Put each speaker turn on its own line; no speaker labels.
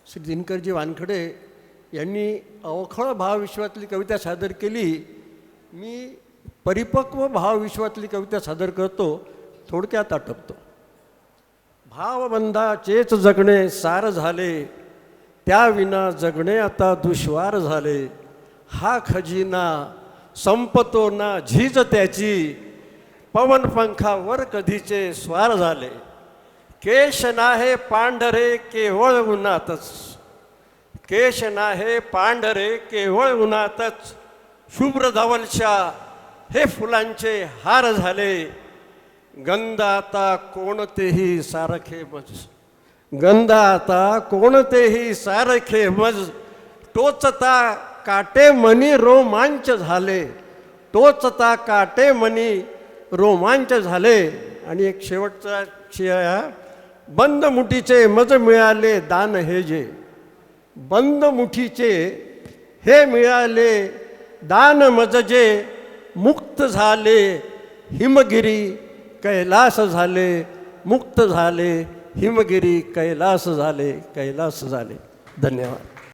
श्री दिनकरजी वानखडे यांनी अवखळ भावविश्वातली कविता सादर केली. मी परिपक्व भावविश्वातली कविता सादर करतो, थोडक्यात आटपतो. भावबंधाचेच जगणे सार झाले, त्याविना जगणे आता दुश्वार झाले. हा खजिना संपतो ना झीज त्याची, पवन पंखावर कधीचे स्वार झाले. केश नाहे पांढरे केवळ उन्हातच, केश नाहे पांढरे केवळ उन्हातच, शुभ्र धवलशा हे फुलांचे हार झाले. गंध आता कोणतेही सारखे मज, गंध आता कोणतेही सारखे मज, टोचता काटे मनी रोमांच झाले, टोचता काटे मनी रोमांच झाले. आणि एक शेवटचा शिया, बंद मुठीचे मज मिळाले दान हे जे, बंद मुठीचे हे मिळाले दान मज जे, मुक्त झाले हिमगिरी कैलास झाले, मुक्त झाले हिमगिरी कैलास झाले, कैलास झाले. धन्यवाद.